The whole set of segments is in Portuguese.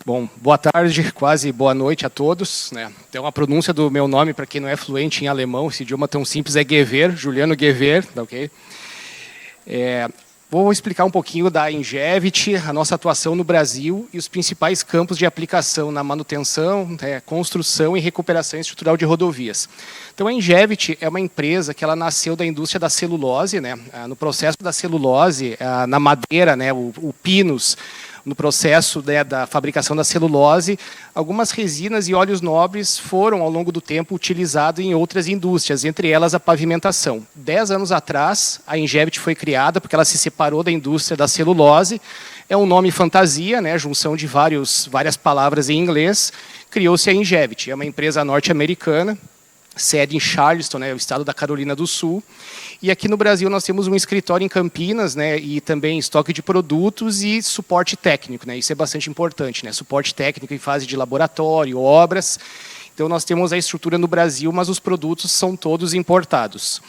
Bom, boa tarde, quase boa noite a todos, né? Então, a pronúncia do meu nome, para quem não é fluente em alemão, esse idioma tão simples, é Gewehr, Juliano Gewehr, tá ok? Vou explicar um pouquinho da Ingevity, a nossa atuação no Brasil e os principais campos de aplicação na manutenção, construção e recuperação estrutural de rodovias. Então, a Ingevity é uma empresa que ela nasceu da indústria da celulose, né? No processo da celulose, na madeira, né? o pinus, no processo da fabricação da celulose, algumas resinas e óleos nobres foram, ao longo do tempo, utilizados em outras indústrias, entre elas a pavimentação. 10 anos atrás, a Ingevity foi criada porque ela se separou da indústria da celulose. É um nome fantasia, né, junção de várias palavras em inglês. Criou-se a Ingevity. É uma empresa norte-americana, sede em Charleston, né, o estado da Carolina do Sul. E aqui no Brasil nós temos um escritório em Campinas, né, e também estoque de produtos e suporte técnico, né, isso é bastante importante, né, suporte técnico em fase de laboratório, obras. Então nós temos a estrutura no Brasil, mas os produtos são todos importados.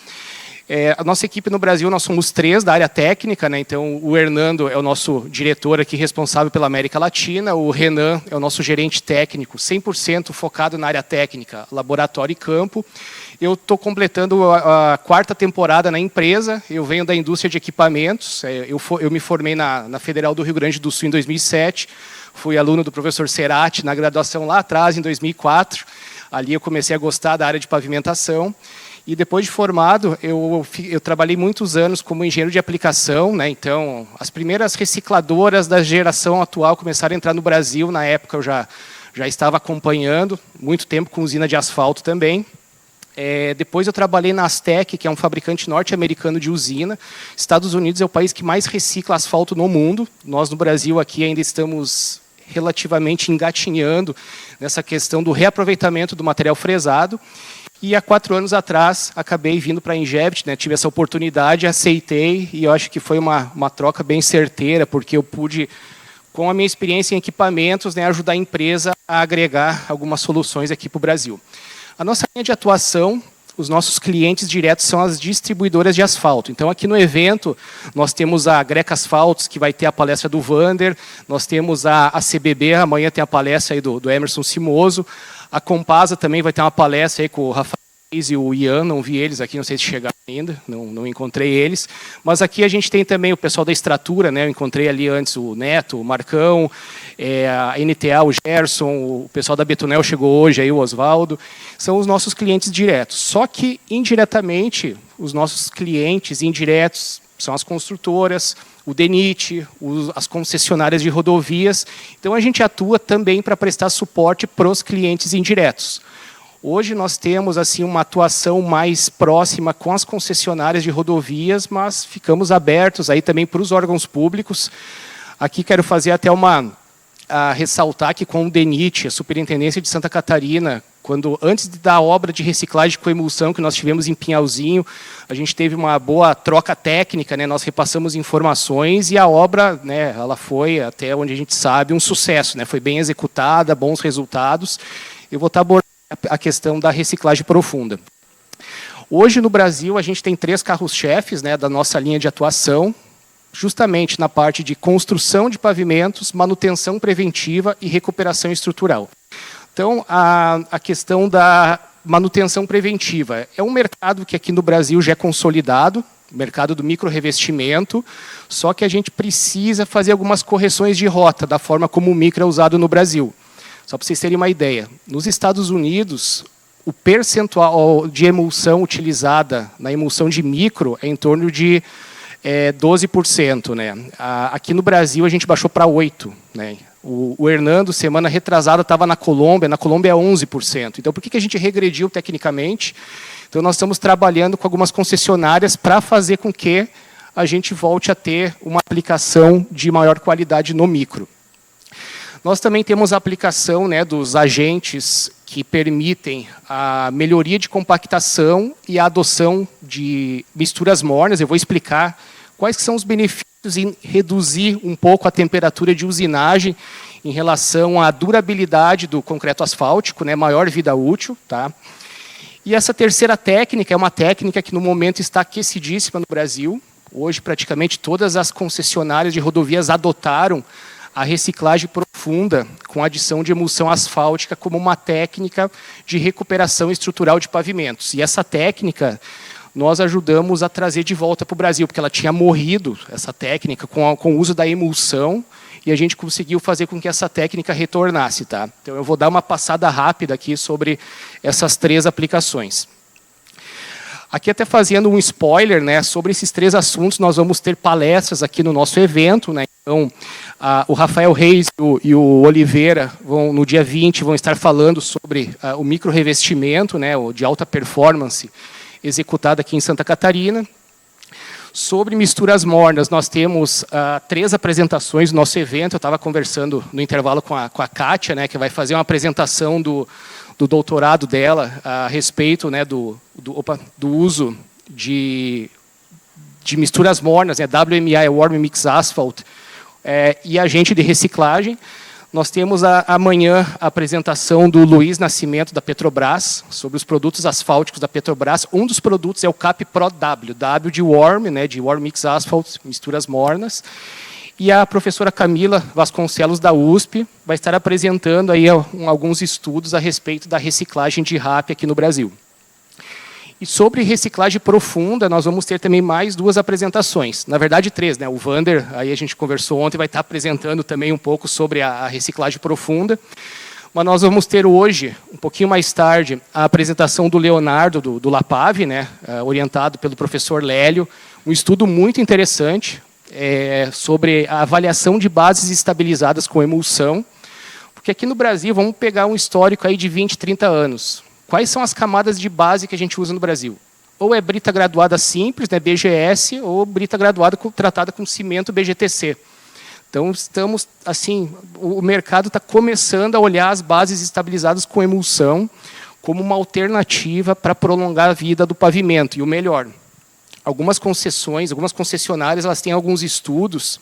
A nossa equipe no Brasil, nós somos 3 da área técnica, né? Então o Hernando é o nosso diretor aqui responsável pela América Latina, o Renan é o nosso gerente técnico, 100% focado na área técnica, laboratório e campo. Eu estou completando a 4ª temporada na empresa, eu venho da indústria de equipamentos, eu me formei na Federal do Rio Grande do Sul em 2007, fui aluno do professor Cerati na graduação lá atrás, em 2004, ali eu comecei a gostar da área de pavimentação. E depois de formado, eu trabalhei muitos anos como engenheiro de aplicação, né? Então, as primeiras recicladoras da geração atual começaram a entrar no Brasil. Na época, eu já estava acompanhando, muito tempo com usina de asfalto também. Depois eu trabalhei na Astec, que é um fabricante norte-americano de usina. Estados Unidos é o país que mais recicla asfalto no mundo. Nós, no Brasil, aqui ainda estamos relativamente engatinhando nessa questão do reaproveitamento do material fresado. E há 4 anos atrás, acabei vindo para a Ingevity, né? Tive essa oportunidade, aceitei, e eu acho que foi uma troca bem certeira, porque eu pude, com a minha experiência em equipamentos, né, ajudar a empresa a agregar algumas soluções aqui para o Brasil. A nossa linha de atuação, os nossos clientes diretos são as distribuidoras de asfalto. Então, aqui no evento, nós temos a Greca Asfaltos, que vai ter a palestra do Vander, nós temos a CBB, amanhã tem a palestra aí do Emerson Simoso, a Compasa também vai ter uma palestra aí com o Rafael e o Ian, não vi eles aqui, não sei se chegaram ainda, não encontrei eles. Mas aqui a gente tem também o pessoal da Extratura, né? Eu encontrei ali antes o Neto, o Marcão, a NTA, o Gerson, o pessoal da Betonel chegou hoje, aí o Oswaldo. São os nossos clientes diretos. Só que, indiretamente, os nossos clientes indiretos são as construtoras, o DENIT, as concessionárias de rodovias. Então, a gente atua também para prestar suporte para os clientes indiretos. Hoje, nós temos assim, uma atuação mais próxima com as concessionárias de rodovias, mas ficamos abertos aí também para os órgãos públicos. Aqui quero fazer até ressaltar que com o DENIT, a Superintendência de Santa Catarina, antes da obra de reciclagem com emulsão que nós tivemos em Pinhalzinho, a gente teve uma boa troca técnica, né? Nós repassamos informações e a obra, né, ela foi, até onde a gente sabe, um sucesso, né? Foi bem executada, bons resultados. Eu vou estar abordando a questão da reciclagem profunda. Hoje, no Brasil, a gente tem 3 carros-chefes, né, da nossa linha de atuação, justamente na parte de construção de pavimentos, manutenção preventiva e recuperação estrutural. Então, a questão da manutenção preventiva é um mercado que aqui no Brasil já é consolidado, mercado do micro-revestimento, só que a gente precisa fazer algumas correções de rota da forma como o micro é usado no Brasil. Só para vocês terem uma ideia, nos Estados Unidos, o percentual de emulsão utilizada na emulsão de micro é em torno de 12%. Né? Aqui no Brasil, a gente baixou para 8%. Né? O Hernando, semana retrasada, estava na Colômbia é 11%. Então, por que a gente regrediu tecnicamente? Então, nós estamos trabalhando com algumas concessionárias para fazer com que a gente volte a ter uma aplicação de maior qualidade no micro. Nós também temos a aplicação, né, dos agentes que permitem a melhoria de compactação e a adoção de misturas mornas. Eu vou explicar quais são os benefícios em reduzir um pouco a temperatura de usinagem em relação à durabilidade do concreto asfáltico, né, maior vida útil. Tá? E essa terceira técnica é uma técnica que no momento está aquecidíssima no Brasil. Hoje praticamente todas as concessionárias de rodovias adotaram a reciclagem profunda profunda com adição de emulsão asfáltica como uma técnica de recuperação estrutural de pavimentos. E essa técnica nós ajudamos a trazer de volta para o Brasil, porque ela tinha morrido, essa técnica, com o uso da emulsão, e a gente conseguiu fazer com que essa técnica retornasse. Tá? Então, eu vou dar uma passada rápida aqui sobre essas 3 aplicações. Aqui até fazendo um spoiler, né, sobre esses 3 assuntos, nós vamos ter palestras aqui no nosso evento. Né? Então, o Rafael Reis e o Oliveira, no dia 20, vão estar falando sobre o micro-revestimento, né, de alta performance, executado aqui em Santa Catarina. Sobre misturas mornas, nós temos 3 apresentações no nosso evento. Eu estava conversando no intervalo com a Kátia, né, que vai fazer uma apresentação do doutorado dela a respeito, né, do uso de misturas mornas, né, WMI, Warm Mix Asphalt, e agente de reciclagem. Nós temos amanhã a apresentação do Luiz Nascimento, da Petrobras, sobre os produtos asfálticos da Petrobras. Um dos produtos é o CAP Pro W, W de Warm, né, de Warm Mix Asphalt, misturas mornas. E a professora Camila Vasconcelos, da USP, vai estar apresentando aí alguns estudos a respeito da reciclagem de RAP aqui no Brasil. E sobre reciclagem profunda, nós vamos ter também mais 2 apresentações. Na verdade, 3, né? O Vander, aí a gente conversou ontem, vai estar apresentando também um pouco sobre a reciclagem profunda. Mas nós vamos ter hoje, um pouquinho mais tarde, a apresentação do Leonardo, do LAPAV, né? Orientado pelo professor Lélio. Um estudo muito interessante sobre a avaliação de bases estabilizadas com emulsão. Porque aqui no Brasil, vamos pegar um histórico aí de 20, 30 anos. Quais são as camadas de base que a gente usa no Brasil? Ou é brita graduada simples, né, BGS, ou brita graduada tratada com cimento BGTC. Então, estamos, assim, o mercado está começando a olhar as bases estabilizadas com emulsão como uma alternativa para prolongar a vida do pavimento. E o melhor, algumas concessionárias, elas têm alguns estudos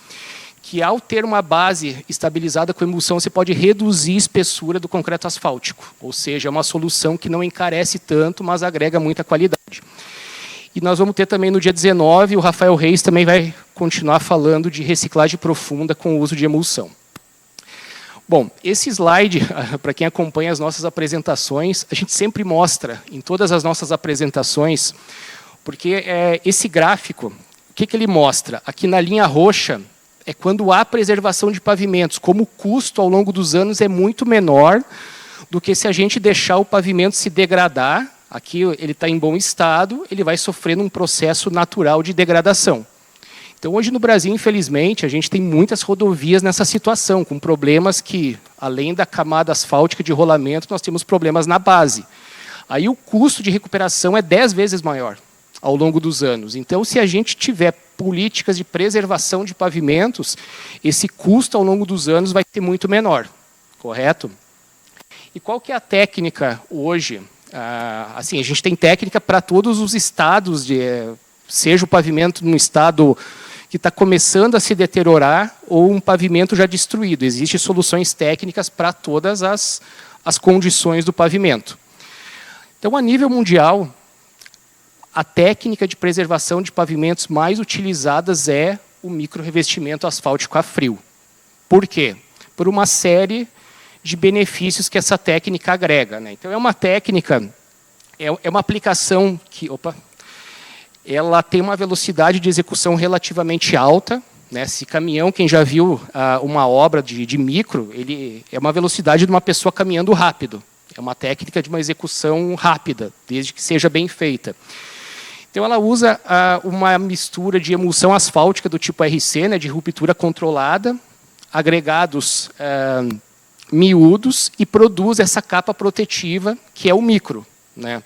que, ao ter uma base estabilizada com emulsão, você pode reduzir a espessura do concreto asfáltico. Ou seja, é uma solução que não encarece tanto, mas agrega muita qualidade. E nós vamos ter também no dia 19, o Rafael Reis também vai continuar falando de reciclagem profunda com o uso de emulsão. Bom, esse slide, para quem acompanha as nossas apresentações, a gente sempre mostra em todas as nossas apresentações, porque esse gráfico, o que ele mostra? Aqui na linha roxa, é quando há preservação de pavimentos, como o custo ao longo dos anos é muito menor do que se a gente deixar o pavimento se degradar. Aqui ele está em bom estado, ele vai sofrendo um processo natural de degradação. Então, hoje no Brasil, infelizmente, a gente tem muitas rodovias nessa situação, com problemas que, além da camada asfáltica de rolamento, nós temos problemas na base. Aí o custo de recuperação é 10 vezes maior ao longo dos anos. Então, se a gente tiver políticas de preservação de pavimentos, esse custo ao longo dos anos vai ser muito menor, correto? E qual que é a técnica hoje? Assim, a gente tem técnica para todos os estados, seja o pavimento num estado que está começando a se deteriorar ou um pavimento já destruído. Existem soluções técnicas para todas as condições do pavimento. Então, a nível mundial, a técnica de preservação de pavimentos mais utilizadas é o micro-revestimento asfáltico a frio. Por quê? Por uma série de benefícios que essa técnica agrega, né? Então, é uma técnica, é uma aplicação que, ela tem uma velocidade de execução relativamente alta, né? Esse caminhão, quem já viu uma obra de micro, ele é uma velocidade de uma pessoa caminhando rápido. É uma técnica de uma execução rápida, desde que seja bem feita. Então, ela usa uma mistura de emulsão asfáltica do tipo RC, né, de ruptura controlada, agregados miúdos, e produz essa capa protetiva, que é o micro, né?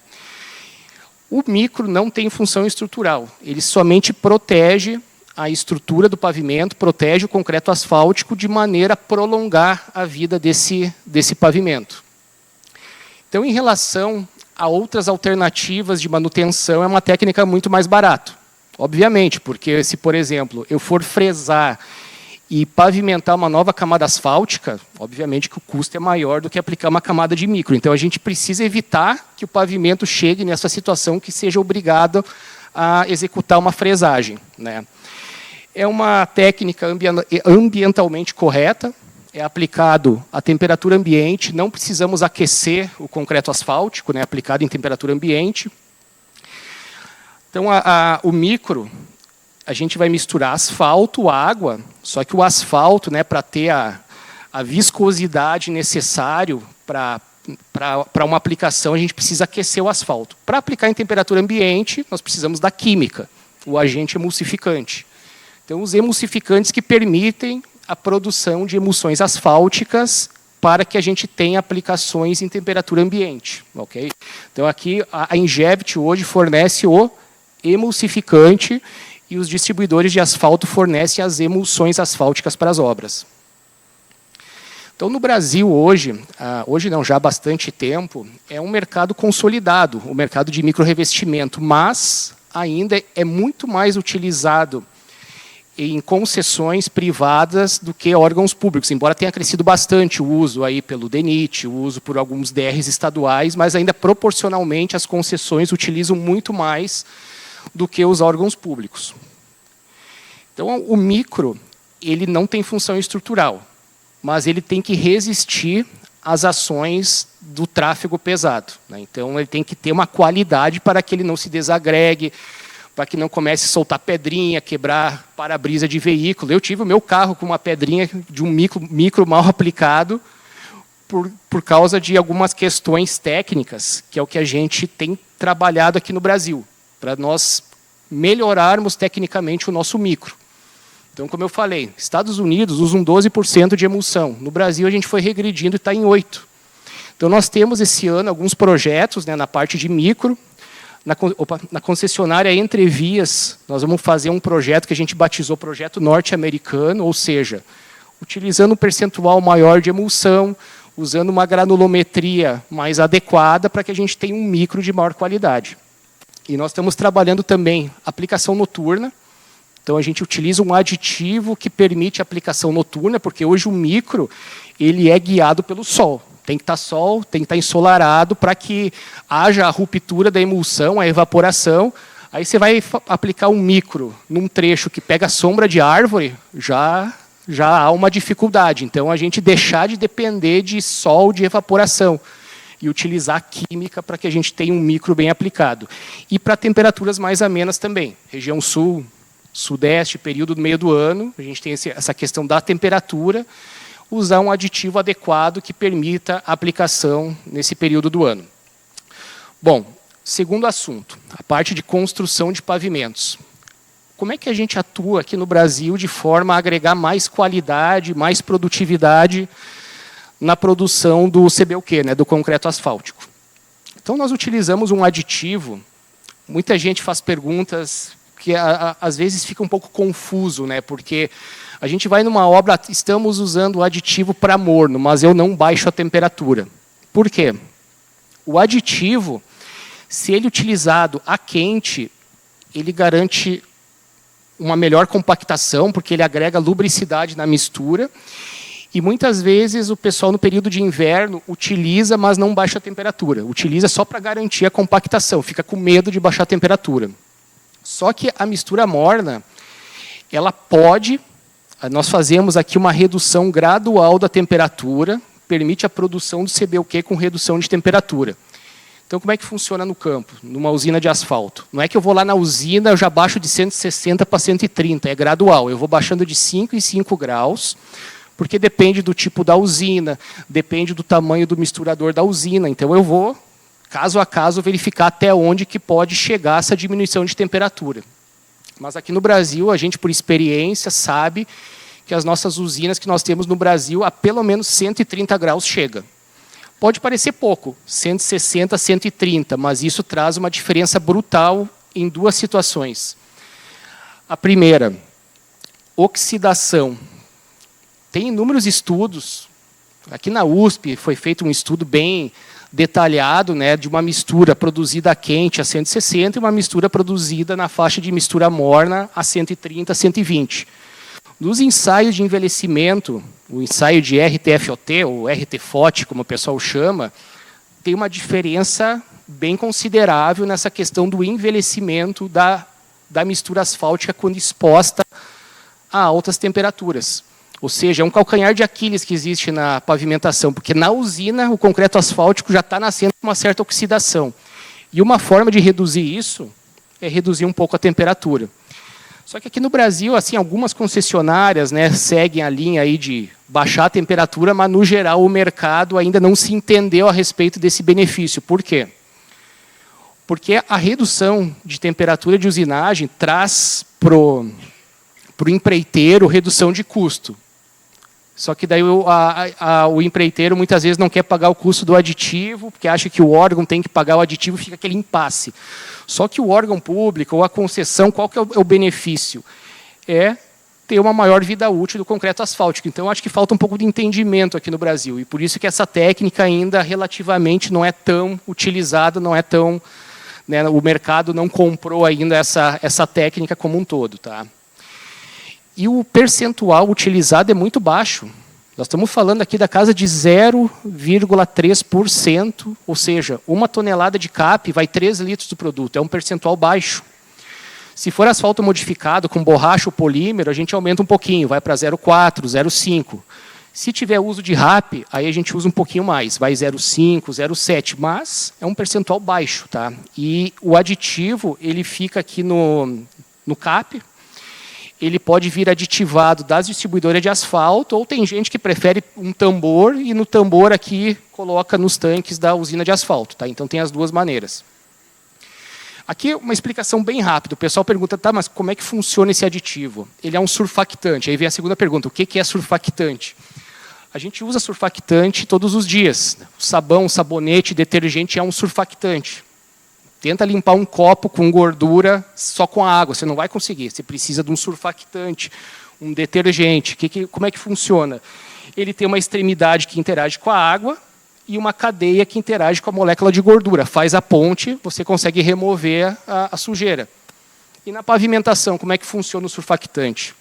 O micro não tem função estrutural, ele somente protege a estrutura do pavimento, protege o concreto asfáltico de maneira a prolongar a vida desse pavimento. Então, em relação a outras alternativas de manutenção, é uma técnica muito mais barata. Obviamente, porque se, por exemplo, eu for fresar e pavimentar uma nova camada asfáltica, obviamente que o custo é maior do que aplicar uma camada de micro. Então, a gente precisa evitar que o pavimento chegue nessa situação que seja obrigado a executar uma fresagem, né? É uma técnica ambientalmente correta, é aplicado à temperatura ambiente, não precisamos aquecer o concreto asfáltico, né, aplicado em temperatura ambiente. Então, o micro, a gente vai misturar asfalto, água, só que o asfalto, né, para ter a viscosidade necessário para uma aplicação, a gente precisa aquecer o asfalto. Para aplicar em temperatura ambiente, nós precisamos da química, o agente emulsificante. Então, os emulsificantes que permitem a produção de emulsões asfálticas para que a gente tenha aplicações em temperatura ambiente. Okay? Então, aqui, a Ingevity hoje fornece o emulsificante e os distribuidores de asfalto fornecem as emulsões asfálticas para as obras. Então, no Brasil, hoje não, já há bastante tempo, é um mercado consolidado, o mercado de microrrevestimento, mas ainda é muito mais utilizado em concessões privadas do que órgãos públicos, embora tenha crescido bastante o uso aí pelo DENIT, o uso por alguns DRs estaduais, mas ainda proporcionalmente as concessões utilizam muito mais do que os órgãos públicos. Então, o micro, ele não tem função estrutural, mas ele tem que resistir às ações do tráfego pesado, né? Então, ele tem que ter uma qualidade para que ele não se desagregue, para que não comece a soltar pedrinha, quebrar para-brisa de veículo. Eu tive o meu carro com uma pedrinha de um micro mal aplicado por causa de algumas questões técnicas, que é o que a gente tem trabalhado aqui no Brasil, para nós melhorarmos tecnicamente o nosso micro. Então, como eu falei, Estados Unidos usam 12% de emulsão. No Brasil, a gente foi regredindo e está em 8%. Então, nós temos esse ano alguns projetos, né, na parte de micro. Na concessionária Entre Vias, nós vamos fazer um projeto que a gente batizou Projeto Norte-Americano, ou seja, utilizando um percentual maior de emulsão, usando uma granulometria mais adequada para que a gente tenha um micro de maior qualidade. E nós estamos trabalhando também aplicação noturna. Então, a gente utiliza um aditivo que permite aplicação noturna, porque hoje o micro ele é guiado pelo sol. Tem que estar sol, tem que estar ensolarado para que haja a ruptura da emulsão, a evaporação. Aí você vai aplicar um micro num trecho que pega sombra de árvore, já há uma dificuldade. Então, a gente deixar de depender de sol, de evaporação, e utilizar a química para que a gente tenha um micro bem aplicado. E para temperaturas mais amenas também. Região sul, sudeste, período do meio do ano, a gente tem essa questão da temperatura, usar um aditivo adequado que permita a aplicação nesse período do ano. Bom, segundo assunto, a parte de construção de pavimentos. Como é que a gente atua aqui no Brasil de forma a agregar mais qualidade, mais produtividade na produção do CBUQ, né, do concreto asfáltico? Então, nós utilizamos um aditivo, muita gente faz perguntas que às vezes fica um pouco confuso, né, porque a gente vai numa obra, estamos usando o aditivo para morno, mas eu não baixo a temperatura. Por quê? O aditivo, se ele utilizado a quente, ele garante uma melhor compactação, porque ele agrega lubricidade na mistura, e muitas vezes o pessoal no período de inverno utiliza, mas não baixa a temperatura. Utiliza só para garantir a compactação, fica com medo de baixar a temperatura. Só que a mistura morna, ela pode... Nós fazemos aqui uma redução gradual da temperatura, permite a produção do CBUQ com redução de temperatura. Então, como é que funciona no campo, numa usina de asfalto? Não é que eu vou lá na usina, eu já baixo de 160 para 130, é gradual. Eu vou baixando de 5 em 5 graus, porque depende do tipo da usina, depende do tamanho do misturador da usina. Então, eu vou, caso a caso, verificar até onde que pode chegar essa diminuição de temperatura. Mas aqui no Brasil, a gente, por experiência, sabe que as nossas usinas que nós temos no Brasil, a pelo menos 130 graus chega. Pode parecer pouco, 160, 130, mas isso traz uma diferença brutal em duas situações. A primeira, oxidação. Tem inúmeros estudos. Aqui na USP foi feito um estudo bem detalhado, né, de uma mistura produzida a quente a 160 e uma mistura produzida na faixa de mistura morna a 130, 120. Nos ensaios de envelhecimento, o ensaio de RTFOT, ou RTFOT, como o pessoal chama, tem uma diferença bem considerável nessa questão do envelhecimento da mistura asfáltica quando exposta a altas temperaturas. Ou seja, é um calcanhar de Aquiles que existe na pavimentação, porque na usina o concreto asfáltico já está nascendo com uma certa oxidação. E uma forma de reduzir isso é reduzir um pouco a temperatura. Só que aqui no Brasil, assim, algumas concessionárias, né, seguem a linha aí de baixar a temperatura, mas no geral o mercado ainda não se entendeu a respeito desse benefício. Por quê? Porque a redução de temperatura de usinagem traz para o empreiteiro redução de custo. Só que daí o empreiteiro muitas vezes não quer pagar o custo do aditivo, porque acha que o órgão tem que pagar o aditivo, fica aquele impasse. Só que o órgão público ou a concessão, qual que é o benefício? É ter uma maior vida útil do concreto asfáltico. Então, acho que falta um pouco de entendimento aqui no Brasil. E por isso que essa técnica ainda relativamente não é tão utilizada, não é tão, né, o mercado não comprou ainda essa técnica como um todo. Tá? E o percentual utilizado é muito baixo. Nós estamos falando aqui da casa de 0,3%, ou seja, 1 tonelada de CAP vai 3 litros do produto, é um percentual baixo. Se for asfalto modificado com borracha ou polímero, a gente aumenta um pouquinho, vai para 0,4, 0,5. Se tiver uso de RAP, aí a gente usa um pouquinho mais, vai 0,5, 0,7, mas é um percentual baixo. Tá? E o aditivo, ele fica aqui no CAP, ele pode vir aditivado das distribuidoras de asfalto, ou tem gente que prefere um tambor, e no tambor aqui coloca nos tanques da usina de asfalto. Tá? Então tem as duas maneiras. Aqui uma explicação bem rápida. O pessoal pergunta, tá, mas como é que funciona esse aditivo? Ele é um surfactante. Aí vem a segunda pergunta, o que é surfactante? A gente usa surfactante todos os dias. O sabão, sabonete, detergente é um surfactante. Tenta limpar um copo com gordura só com a água, você não vai conseguir. Você precisa de um surfactante, um detergente. Como é que funciona? Ele tem uma extremidade que interage com a água e uma cadeia que interage com a molécula de gordura. Faz a ponte, você consegue remover a sujeira. E na pavimentação, como é que funciona o surfactante?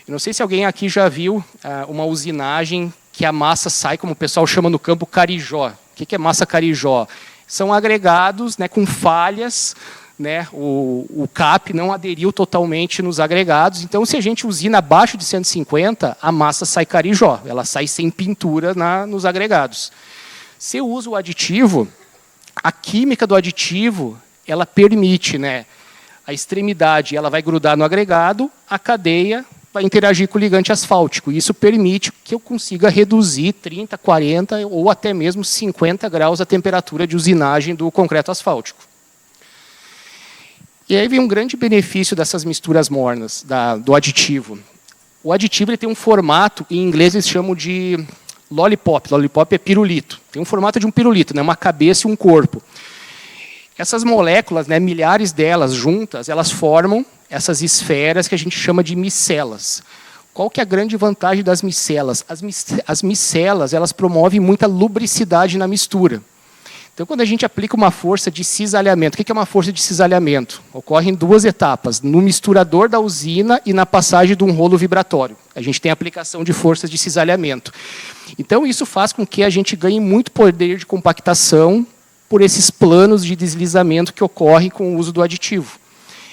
Eu não sei se alguém aqui já viu uma usinagem que a massa sai, como o pessoal chama no campo, carijó. O que é massa carijó? São agregados, né, com falhas, né, o CAP não aderiu totalmente nos agregados. Então, se a gente usina abaixo de 150, a massa sai carijó, ela sai sem pintura nos agregados. Se eu uso o aditivo, a química do aditivo, ela permite, né, a extremidade ela vai grudar no agregado, a cadeia vai interagir com o ligante asfáltico. Isso permite que eu consiga reduzir 30, 40 ou até mesmo 50 graus a temperatura de usinagem do concreto asfáltico. E aí vem um grande benefício dessas misturas mornas, do aditivo. O aditivo ele tem um formato, em inglês eles chamam de lollipop. Lollipop é pirulito. Tem um formato de um pirulito, né, uma cabeça e um corpo. Essas moléculas, né, milhares delas juntas, elas formam essas esferas que a gente chama de micelas. Qual que é a grande vantagem das micelas? As micelas elas promovem muita lubricidade na mistura. Então, quando a gente aplica uma força de cisalhamento, o que é uma força de cisalhamento? Ocorre em 2 etapas, no misturador da usina e na passagem de um rolo vibratório. A gente tem a aplicação de forças de cisalhamento. Então, isso faz com que a gente ganhe muito poder de compactação por esses planos de deslizamento que ocorrem com o uso do aditivo.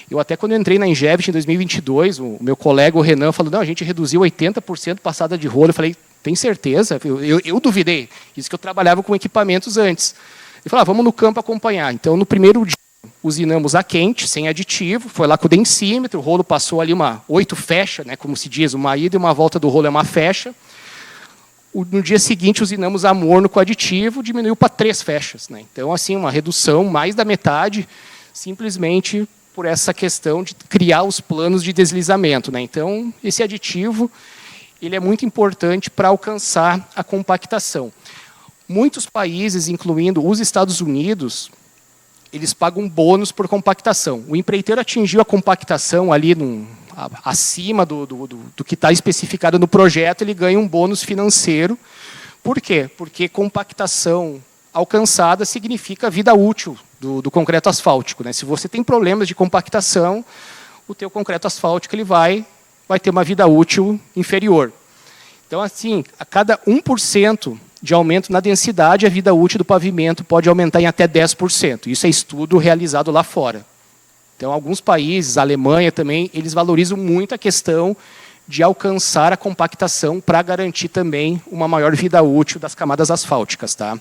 Eu até quando eu entrei na Ingevit em 2022, o meu colega, o Renan, falou, não, a gente reduziu 80% passada de rolo. Eu falei, tem certeza? Eu duvidei. Isso que eu trabalhava com equipamentos antes. Ele falou, vamos no campo acompanhar. Então, no primeiro dia, usinamos a quente, sem aditivo, foi lá com o densímetro, o rolo passou ali 8 fechas, né, como se diz, uma ida e uma volta do rolo é uma fecha. No dia seguinte, usinamos a morno com aditivo, diminuiu para 3 fechas. Né? Então, assim, uma redução mais da metade, simplesmente por essa questão de criar os planos de deslizamento. Né? Então, esse aditivo ele é muito importante para alcançar a compactação. Muitos países, incluindo os Estados Unidos, eles pagam bônus por compactação. O empreiteiro atingiu a compactação ali acima do que está especificado no projeto, ele ganha um bônus financeiro. Por quê? Porque compactação alcançada significa vida útil do concreto asfáltico. Né? Se você tem problemas de compactação, o teu concreto asfáltico ele vai ter uma vida útil inferior. Então, assim, a cada 1% de aumento na densidade, a vida útil do pavimento pode aumentar em até 10%. Isso é estudo realizado lá fora. Então, alguns países, a Alemanha também, eles valorizam muito a questão de alcançar a compactação para garantir também uma maior vida útil das camadas asfálticas. Tá?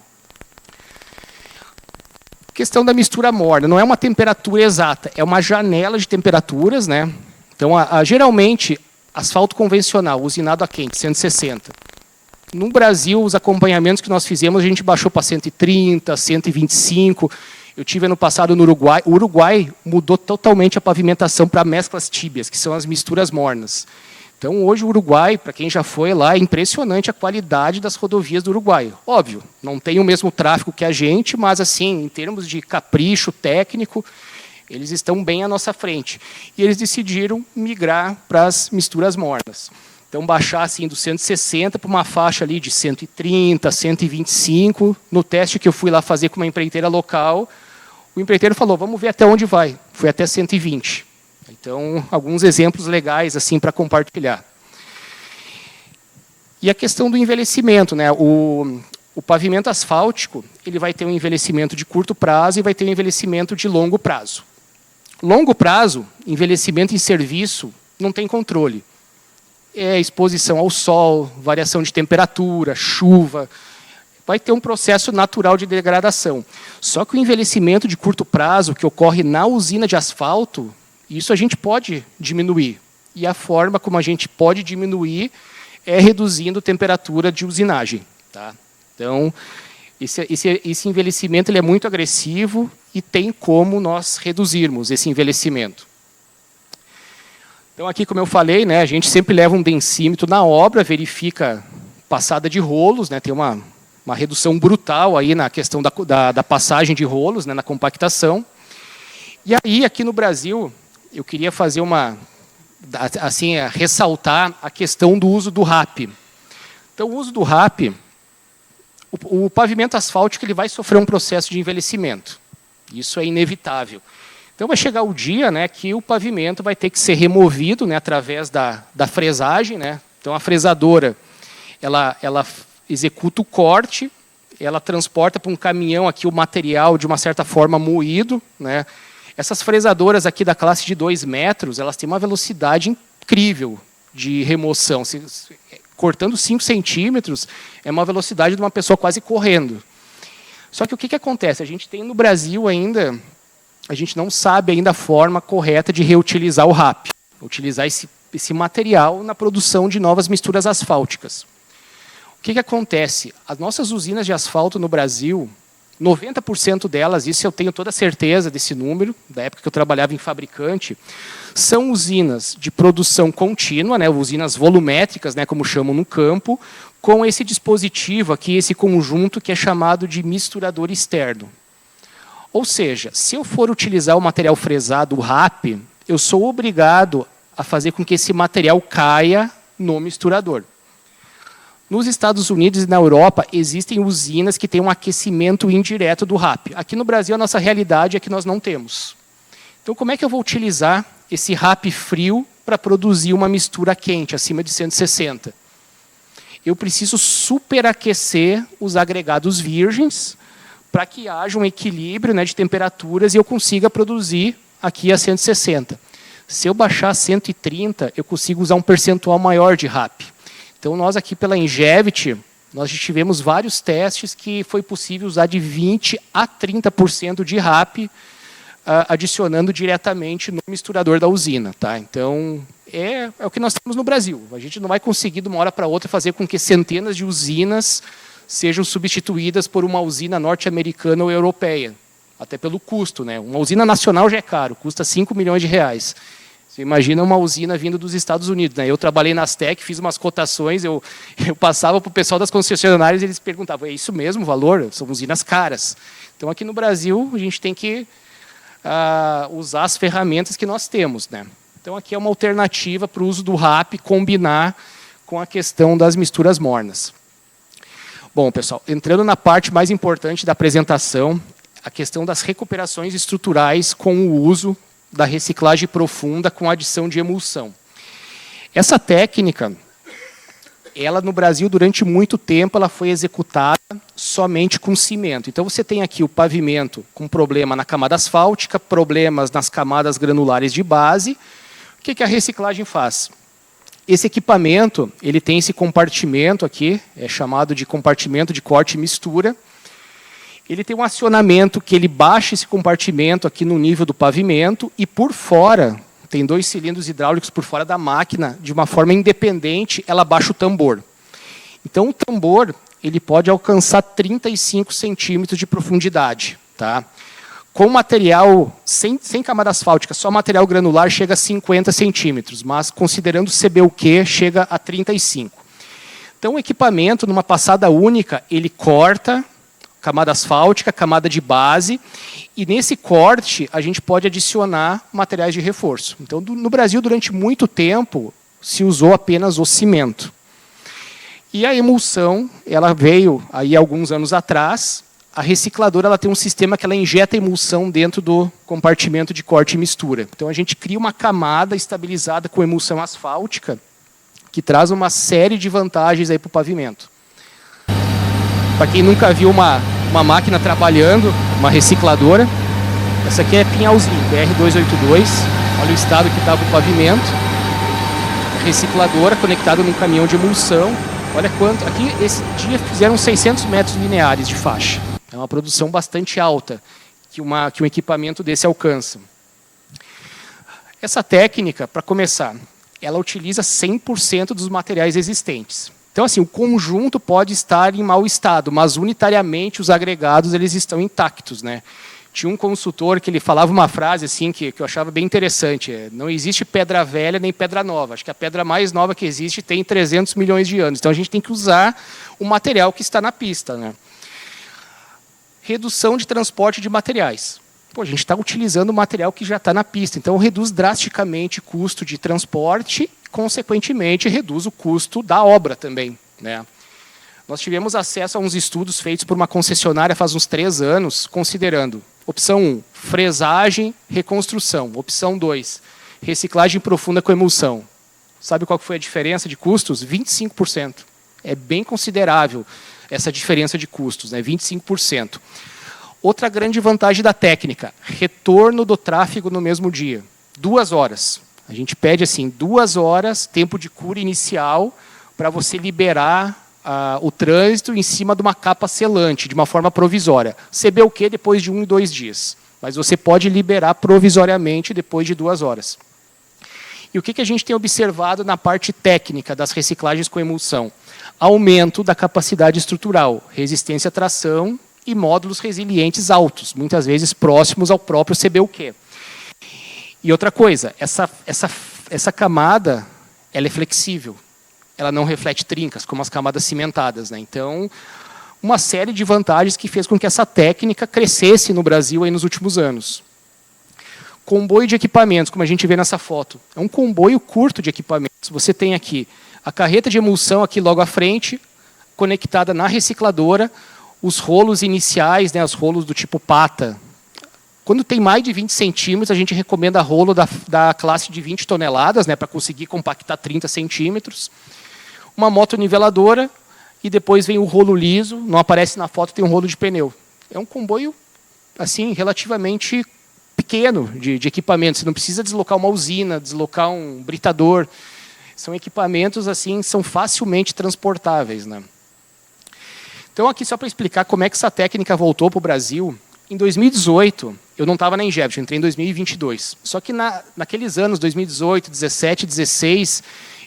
Questão da mistura morna, não é uma temperatura exata, é uma janela de temperaturas, né? Então, geralmente, asfalto convencional, usinado a quente, 160. No Brasil, os acompanhamentos que nós fizemos, a gente baixou para 130, 125. Eu tive ano passado no Uruguai. O Uruguai mudou totalmente a pavimentação para mesclas tíbias, que são as misturas mornas. Então, hoje, o Uruguai, para quem já foi lá, é impressionante a qualidade das rodovias do Uruguai. Óbvio, não tem o mesmo tráfego que a gente, mas, assim, em termos de capricho técnico, eles estão bem à nossa frente. E eles decidiram migrar para as misturas mornas. Então, baixar assim, do 160 para uma faixa ali de 130, 125. No teste que eu fui lá fazer com uma empreiteira local, o empreiteiro falou, vamos ver até onde vai. Foi até 120. Então, alguns exemplos legais assim para compartilhar. E a questão do envelhecimento, né? O pavimento asfáltico, ele vai ter um envelhecimento de curto prazo e vai ter um envelhecimento de longo prazo. Longo prazo, envelhecimento em serviço, não tem controle. É exposição ao sol, variação de temperatura, chuva, vai ter um processo natural de degradação. Só que o envelhecimento de curto prazo, que ocorre na usina de asfalto, isso a gente pode diminuir. E a forma como a gente pode diminuir é reduzindo a temperatura de usinagem. Tá? Então, esse envelhecimento ele é muito agressivo e tem como nós reduzirmos esse envelhecimento. Então, aqui, como eu falei, né, a gente sempre leva um densímetro na obra, verifica passada de rolos, né, tem uma redução brutal aí na questão da passagem de rolos, né, na compactação. E aí, aqui no Brasil, eu queria fazer ressaltar a questão do uso do RAP. Então, o uso do RAP, o pavimento asfáltico ele vai sofrer um processo de envelhecimento. Isso é inevitável. Então, vai chegar o dia, né, que o pavimento vai ter que ser removido, né, através da fresagem. Né? Então, a fresadora ela executa o corte, ela transporta para um caminhão aqui o material de uma certa forma moído, né? Essas fresadoras aqui da classe de 2 metros, elas têm uma velocidade incrível de remoção. Cortando 5 centímetros, é uma velocidade de uma pessoa quase correndo. Só que o que acontece? A gente tem no Brasil ainda, a gente não sabe ainda a forma correta de reutilizar o RAP. Utilizar esse material na produção de novas misturas asfálticas. O que acontece? As nossas usinas de asfalto no Brasil, 90% delas, isso eu tenho toda a certeza desse número, da época que eu trabalhava em fabricante, são usinas de produção contínua, né, usinas volumétricas, né, como chamam no campo, com esse dispositivo aqui, esse conjunto que é chamado de misturador externo. Ou seja, se eu for utilizar o material fresado, o RAP, eu sou obrigado a fazer com que esse material caia no misturador. Nos Estados Unidos e na Europa, existem usinas que têm um aquecimento indireto do RAP. Aqui no Brasil, a nossa realidade é que nós não temos. Então, como é que eu vou utilizar esse RAP frio para produzir uma mistura quente, acima de 160? Eu preciso superaquecer os agregados virgens para que haja um equilíbrio, né, de temperaturas e eu consiga produzir aqui a 160. Se eu baixar a 130, eu consigo usar um percentual maior de RAP. Então, nós aqui pela Ingevity, nós já tivemos vários testes que foi possível usar de 20% a 30% de RAP, adicionando diretamente no misturador da usina. Tá? Então, é o que nós temos no Brasil. A gente não vai conseguir, de uma hora para outra, fazer com que centenas de usinas sejam substituídas por uma usina norte-americana ou europeia. Até pelo custo. Né? Uma usina nacional já é caro, custa 5 milhões de reais. Você imagina uma usina vindo dos Estados Unidos. Né? Eu trabalhei na Astec, fiz umas cotações, eu passava para o pessoal das concessionárias e eles perguntavam, é isso mesmo o valor? São usinas caras. Então, aqui no Brasil, a gente tem que usar as ferramentas que nós temos. Né? Então, aqui é uma alternativa para o uso do RAP combinar com a questão das misturas mornas. Bom, pessoal, entrando na parte mais importante da apresentação, a questão das recuperações estruturais com o uso da reciclagem profunda com adição de emulsão. Essa técnica, ela no Brasil, durante muito tempo, ela foi executada somente com cimento. Então, você tem aqui o pavimento com problema na camada asfáltica, problemas nas camadas granulares de base. O que a reciclagem faz? Esse equipamento, ele tem esse compartimento aqui, é chamado de compartimento de corte e mistura. Ele tem um acionamento que ele baixa esse compartimento aqui no nível do pavimento e por fora, tem 2 cilindros hidráulicos por fora da máquina, de uma forma independente, ela baixa o tambor. Então o tambor, ele pode alcançar 35 centímetros de profundidade. Tá? Com material, sem camada asfáltica, só material granular chega a 50 centímetros, mas considerando o CBUQ, chega a 35. Então o equipamento, numa passada única, ele corta camada asfáltica, camada de base, e nesse corte a gente pode adicionar materiais de reforço. Então, no Brasil, durante muito tempo, se usou apenas o cimento. E a emulsão, ela veio aí alguns anos atrás. A recicladora ela tem um sistema que ela injeta emulsão dentro do compartimento de corte e mistura. Então, a gente cria uma camada estabilizada com emulsão asfáltica, que traz uma série de vantagens para o pavimento. Para quem nunca viu uma máquina trabalhando, uma recicladora, essa aqui é Pinhalzinho, BR-282, olha o estado que estava o pavimento, recicladora conectada num caminhão de emulsão, olha quanto, aqui esse dia fizeram 600 metros lineares de faixa, é uma produção bastante alta que um equipamento desse alcança. Essa técnica, para começar, ela utiliza 100% dos materiais existentes. Então, assim, o conjunto pode estar em mau estado, mas unitariamente os agregados eles estão intactos, né? Tinha um consultor que ele falava uma frase assim que eu achava bem interessante: não existe pedra velha nem pedra nova. Acho que a pedra mais nova que existe tem 300 milhões de anos. Então a gente tem que usar o material que está na pista, né? Redução de transporte de materiais. Pô, a gente está utilizando o material que já está na pista, então reduz drasticamente o custo de transporte, consequentemente reduz o custo da obra também, né? Nós tivemos acesso a uns estudos feitos por uma concessionária faz uns 3 anos, considerando opção 1, fresagem, reconstrução. Opção 2, reciclagem profunda com emulsão. Sabe qual foi a diferença de custos? 25%. É bem considerável essa diferença de custos, né? 25%. Outra grande vantagem da técnica, retorno do tráfego no mesmo dia. 2 horas. A gente pede assim, 2 horas, tempo de cura inicial, para você liberar o trânsito em cima de uma capa selante, de uma forma provisória. CBUQ depois de 1 e 2 dias. Mas você pode liberar provisoriamente depois de 2 horas. E o que a gente tem observado na parte técnica das reciclagens com emulsão? Aumento da capacidade estrutural, resistência à tração e módulos resilientes altos, muitas vezes próximos ao próprio CBUQ. E outra coisa, essa camada ela é flexível, ela não reflete trincas, como as camadas cimentadas, né? Então, uma série de vantagens que fez com que essa técnica crescesse no Brasil aí nos últimos anos. Comboio de equipamentos, como a gente vê nessa foto. É um comboio curto de equipamentos. Você tem aqui a carreta de emulsão aqui logo à frente, conectada na recicladora, os rolos iniciais, né, os rolos do tipo pata. Quando tem mais de 20 centímetros, a gente recomenda rolo da classe de 20 toneladas, né, para conseguir compactar 30 centímetros. Uma motoniveladora e depois vem o rolo liso, não aparece na foto, tem um rolo de pneu. É um comboio assim, relativamente pequeno de equipamento. Você não precisa deslocar uma usina, deslocar um britador. São equipamentos assim, são facilmente transportáveis, né? Então, aqui só para explicar como é que essa técnica voltou para o Brasil. Em 2018, eu não estava na Ingevity, eu entrei em 2022. Só que naqueles anos, 2018, 17, 16,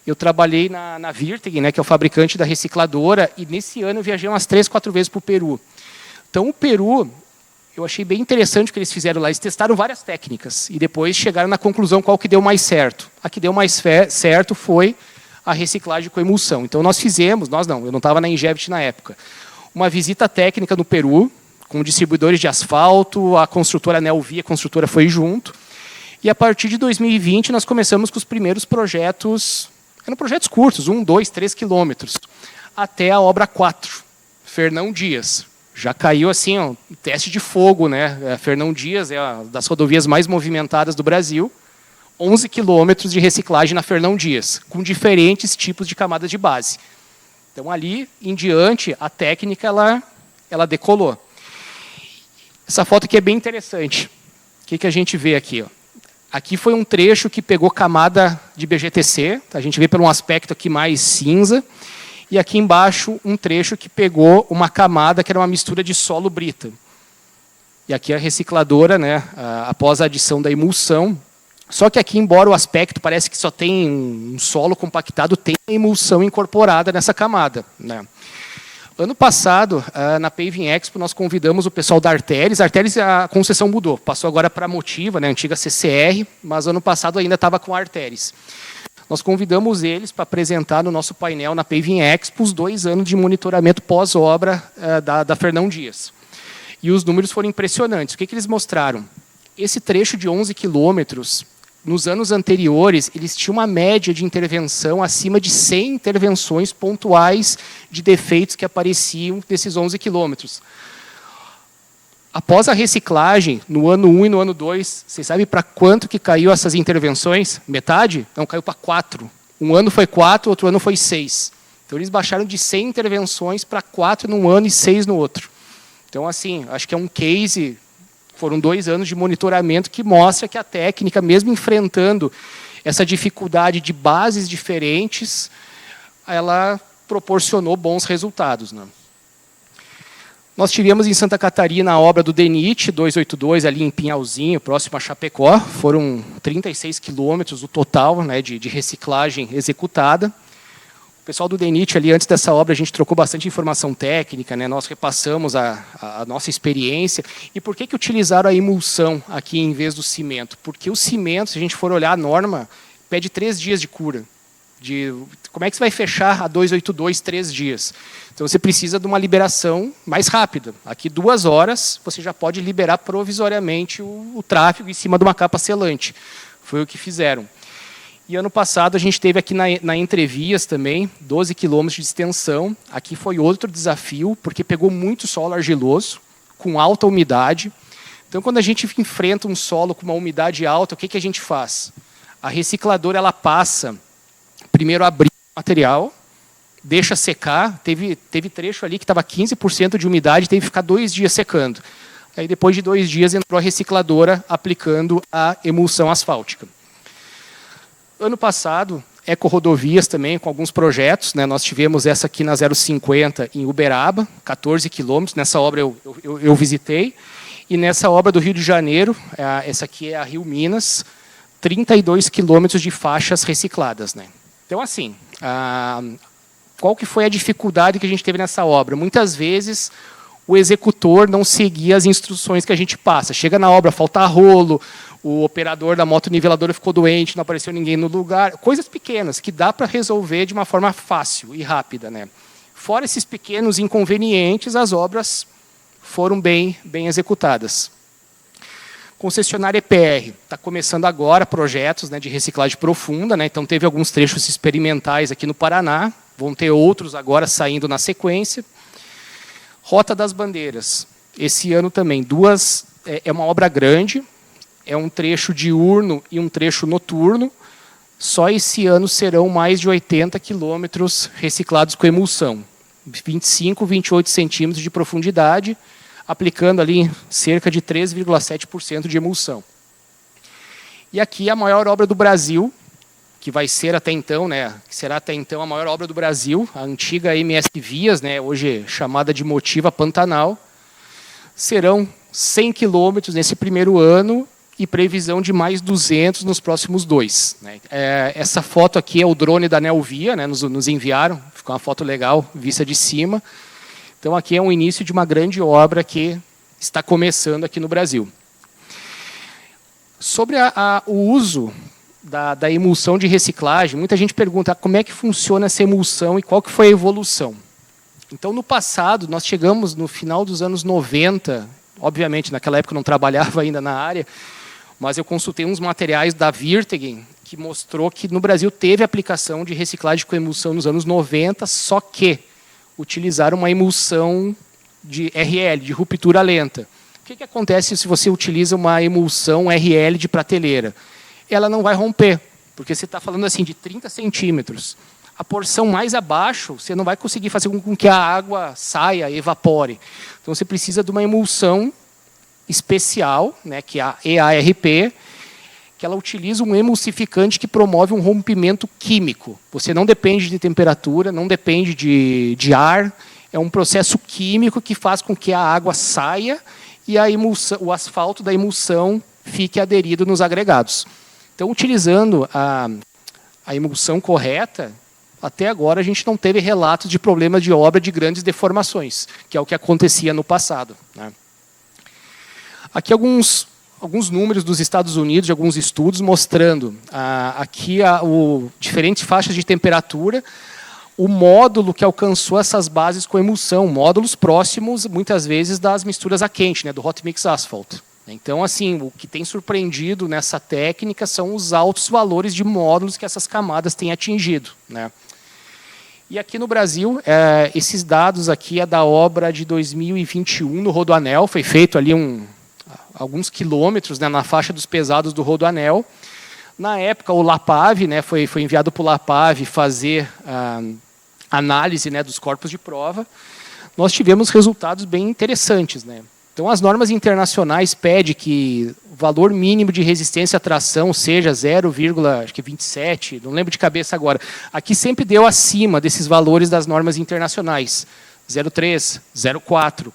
eu trabalhei na Virteg, né, que é o fabricante da recicladora, e nesse ano eu viajei umas 3, 4 vezes para o Peru. Então, o Peru, eu achei bem interessante o que eles fizeram lá. Eles testaram várias técnicas e depois chegaram na conclusão qual que deu mais certo. A que deu mais certo foi a reciclagem com emulsão. Então, nós fizemos, eu não estava na Ingevity na época, uma visita técnica no Peru, com distribuidores de asfalto, a construtora Nelvia, a construtora foi junto. E a partir de 2020 nós começamos com os primeiros projetos, eram projetos curtos, 1, 2, 3 quilômetros, até a obra 4, Fernão Dias. Já caiu assim, um teste de fogo, né? A Fernão Dias é uma das rodovias mais movimentadas do Brasil, 11 quilômetros de reciclagem na Fernão Dias, com diferentes tipos de camadas de base. Então, ali em diante, a técnica ela decolou. Essa foto aqui é bem interessante. O que a gente vê aqui? Ó? Aqui foi um trecho que pegou camada de BGTC, a gente vê por um aspecto aqui mais cinza, e aqui embaixo um trecho que pegou uma camada que era uma mistura de solo brita. E aqui a recicladora, né, após a adição da emulsão, só que aqui, embora o aspecto parece que só tem um solo compactado, tem a emulsão incorporada nessa camada, né. Ano passado, na Paving Expo, nós convidamos o pessoal da Arteris. A Arteris, a concessão mudou, passou agora para a Motiva, né, a antiga CCR, mas ano passado ainda estava com a Arteris. Nós convidamos eles para apresentar no nosso painel na Paving Expo os 2 anos de monitoramento pós-obra da Fernão Dias. E os números foram impressionantes. O que eles mostraram? Esse trecho de 11 quilômetros, nos anos anteriores, eles tinham uma média de intervenção acima de 100 intervenções pontuais de defeitos que apareciam nesses 11 quilômetros. Após a reciclagem, no ano 1 e no ano 2, vocês sabem para quanto que caiu essas intervenções? Metade? Não, caiu para 4. Um ano foi 4, outro ano foi 6. Então, eles baixaram de 100 intervenções para 4 num ano e 6 no outro. Então, assim, acho que é um case. Foram 2 anos de monitoramento que mostra que a técnica, mesmo enfrentando essa dificuldade de bases diferentes, ela proporcionou bons resultados, né? Nós tivemos em Santa Catarina a obra do DENIT 282, ali em Pinhalzinho, próximo a Chapecó. Foram 36 quilômetros o total, né, de reciclagem executada. O pessoal do DENIT, ali, antes dessa obra, a gente trocou bastante informação técnica, né? Nós repassamos a nossa experiência. E por que utilizaram a emulsão aqui em vez do cimento? Porque o cimento, se a gente for olhar a norma, pede 3 dias de cura. Como é que você vai fechar a 282 3 dias? Então, você precisa de uma liberação mais rápida. Aqui, 2 horas, você já pode liberar provisoriamente o tráfego em cima de uma capa selante. Foi o que fizeram. E ano passado a gente teve aqui na Entrevias também, 12 quilômetros de extensão. Aqui foi outro desafio, porque pegou muito solo argiloso, com alta umidade. Então, quando a gente enfrenta um solo com uma umidade alta, o que a gente faz? A recicladora ela passa, primeiro abrir o material, deixa secar. Teve trecho ali que estava 15% de umidade, teve que ficar 2 dias secando. Aí, depois de 2 dias, entrou a recicladora aplicando a emulsão asfáltica. Ano passado, Eco-Rodovias também, com alguns projetos, né? Nós tivemos essa aqui na 050, em Uberaba, 14 quilômetros. Nessa obra eu visitei. E nessa obra do Rio de Janeiro, essa aqui é a Rio Minas, 32 quilômetros de faixas recicladas, né? Então, assim, qual que foi a dificuldade que a gente teve nessa obra? Muitas vezes, o executor não seguia as instruções que a gente passa. Chega na obra, falta rolo, o operador da moto niveladora ficou doente, não apareceu ninguém no lugar. Coisas pequenas que dá para resolver de uma forma fácil e rápida, né? Fora esses pequenos inconvenientes, as obras foram bem executadas. Concessionária EPR, está começando agora projetos, né, de reciclagem profunda, né? Então, teve alguns trechos experimentais aqui no Paraná, vão ter outros agora saindo na sequência. Rota das Bandeiras, esse ano também, é uma obra grande, é um trecho diurno e um trecho noturno. Só esse ano serão mais de 80 quilômetros reciclados com emulsão. 25, 28 centímetros de profundidade, aplicando ali cerca de 3,7% de emulsão. E aqui a maior obra do Brasil, que vai ser até então, né, que será até então a maior obra do Brasil, a antiga MS Vias, né, hoje chamada de Motiva Pantanal. Serão 100 quilômetros nesse primeiro ano, e previsão de mais 200 nos próximos 2. Né? Essa foto aqui é o drone da Neovia, né? nos enviaram, ficou uma foto legal, vista de cima. Então, aqui é um início de uma grande obra que está começando aqui no Brasil. Sobre o uso da emulsão de reciclagem, muita gente pergunta como é que funciona essa emulsão e qual que foi a evolução. Então, no passado, nós chegamos no final dos anos 90, obviamente, naquela época eu não trabalhava ainda na área, mas eu consultei uns materiais da Wirtegen, que mostrou que no Brasil teve aplicação de reciclagem com emulsão nos anos 90, só que utilizaram uma emulsão de RL, de ruptura lenta. O que acontece se você utiliza uma emulsão RL de prateleira? Ela não vai romper, porque você está falando assim de 30 centímetros. A porção mais abaixo, você não vai conseguir fazer com que a água saia, evapore. Então, você precisa de uma emulsão especial, né, que é a EARP, que ela utiliza um emulsificante que promove um rompimento químico. Você não depende de temperatura, não depende de ar, é um processo químico que faz com que a água saia e o asfalto da emulsão fique aderido nos agregados. Então, utilizando a emulsão correta, até agora a gente não teve relatos de problemas de obra de grandes deformações, que é o que acontecia no passado, né? Aqui alguns números dos Estados Unidos, de alguns estudos, mostrando aqui diferentes faixas de temperatura, o módulo que alcançou essas bases com emulsão, módulos próximos, muitas vezes, das misturas a quente, né, do Hot Mix Asphalt. Então, assim, o que tem surpreendido nessa técnica são os altos valores de módulos que essas camadas têm atingido, né? E aqui no Brasil, esses dados aqui é da obra de 2021 no Rodoanel, foi feito ali alguns quilômetros, né, na faixa dos pesados do Rodoanel. Na época, o LAPAV, né, foi enviado para o LAPAV fazer análise, né, dos corpos de prova. Nós tivemos resultados bem interessantes, né? Então, as normas internacionais pedem que o valor mínimo de resistência à tração seja 0,27, não lembro de cabeça agora. Aqui sempre deu acima desses valores das normas internacionais, 0,3, 0,4.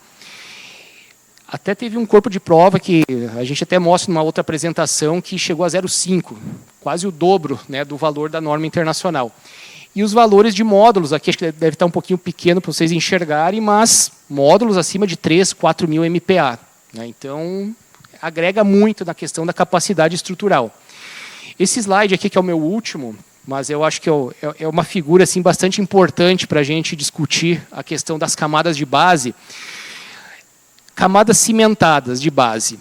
Até teve um corpo de prova que a gente até mostra numa outra apresentação que chegou a 0,5, quase o dobro, né, do valor da norma internacional. E os valores de módulos, aqui acho que deve estar um pouquinho pequeno para vocês enxergarem, mas módulos acima de 3, 4 mil MPa, né? Então, agrega muito na questão da capacidade estrutural. Esse slide aqui, que é o meu último, mas eu acho que é uma figura assim, bastante importante para a gente discutir a questão das camadas de base. Camadas cimentadas de base.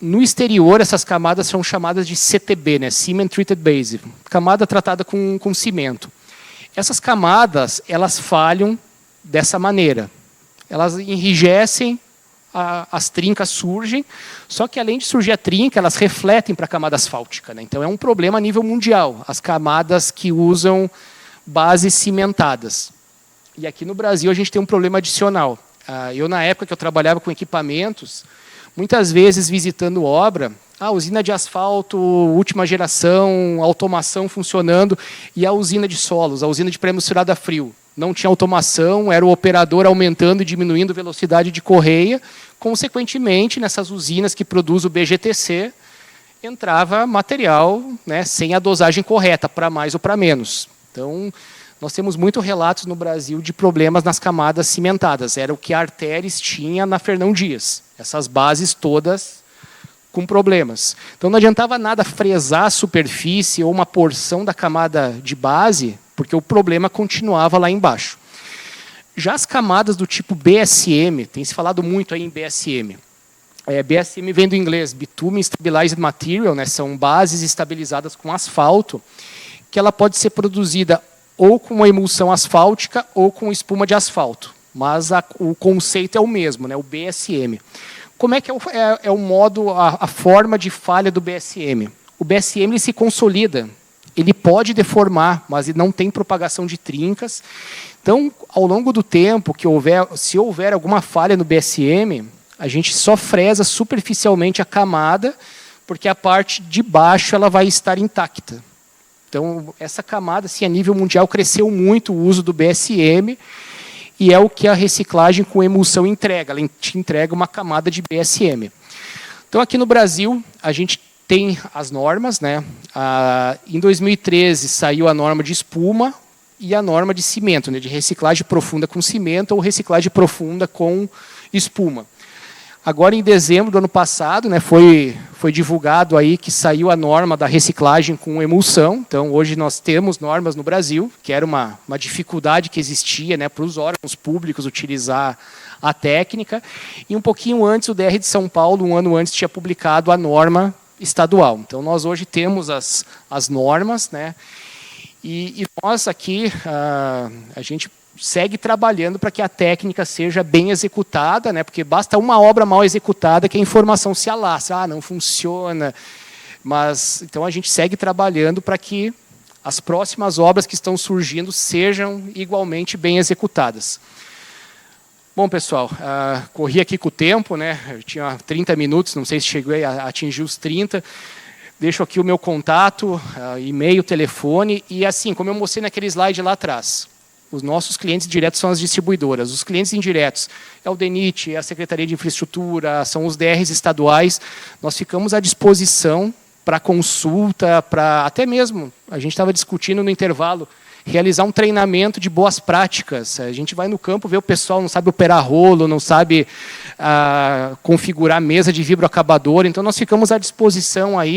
No exterior, essas camadas são chamadas de CTB, né? Cement Treated Base, camada tratada com cimento. Essas camadas, elas falham dessa maneira. Elas enrijecem, as trincas surgem, só que além de surgir a trinca, elas refletem para a camada asfáltica, né? Então é um problema a nível mundial, as camadas que usam bases cimentadas. E aqui no Brasil a gente tem um problema adicional. Eu, na época que eu trabalhava com equipamentos, muitas vezes visitando obra, usina de asfalto, última geração, automação funcionando, e a usina de solos, a usina de pré-misturada a frio. Não tinha automação, era o operador aumentando e diminuindo a velocidade de correia. Consequentemente, nessas usinas que produzem o BGTC, entrava material, né, sem a dosagem correta, para mais ou para menos. Então, nós temos muitos relatos no Brasil de problemas nas camadas cimentadas. Era o que a Arteris tinha na Fernão Dias. Essas bases todas com problemas. Então, não adiantava nada fresar a superfície ou uma porção da camada de base, porque o problema continuava lá embaixo. Já as camadas do tipo BSM, tem se falado muito aí em BSM. BSM vem do inglês, Bitumen Stabilized Material, né, são bases estabilizadas com asfalto, que ela pode ser produzida ou com uma emulsão asfáltica ou com espuma de asfalto. Mas o conceito é o mesmo, né, o BSM. Como é que é o modo, a forma de falha do BSM? O BSM ele se consolida, ele pode deformar, mas ele não tem propagação de trincas. Então, ao longo do tempo, se houver alguma falha no BSM, a gente só fresa superficialmente a camada, porque a parte de baixo ela vai estar intacta. Então, essa camada, assim, a nível mundial, cresceu muito o uso do BSM, e é o que a reciclagem com emulsão entrega. Ela te entrega uma camada de BSM. Então, aqui no Brasil, a gente tem as normas, né? Em 2013, saiu a norma de espuma e a norma de cimento, né? De reciclagem profunda com cimento ou reciclagem profunda com espuma. Agora, em dezembro do ano passado, né, foi divulgado aí que saiu a norma da reciclagem com emulsão. Então, hoje nós temos normas no Brasil, que era uma dificuldade que existia, né, para os órgãos públicos utilizar a técnica. E um pouquinho antes, o DR de São Paulo, um ano antes, tinha publicado a norma estadual. Então, nós hoje temos as normas, né, e nós aqui, a gente segue trabalhando para que a técnica seja bem executada, né? Porque basta uma obra mal executada que a informação se alastra, não funciona. Mas então a gente segue trabalhando para que as próximas obras que estão surgindo sejam igualmente bem executadas. Bom, pessoal, corri aqui com o tempo, né? Eu tinha 30 minutos, não sei se cheguei a atingir os 30. Deixo aqui o meu contato, e-mail, telefone, e assim, como eu mostrei naquele slide lá atrás, os nossos clientes diretos são as distribuidoras. Os clientes indiretos é o DENIT, é a Secretaria de Infraestrutura, são os DRs estaduais. Nós ficamos à disposição para consulta, para até mesmo, a gente estava discutindo no intervalo, realizar um treinamento de boas práticas. A gente vai no campo, vê o pessoal não sabe operar rolo, não sabe configurar mesa de vibroacabador, então nós ficamos à disposição aí.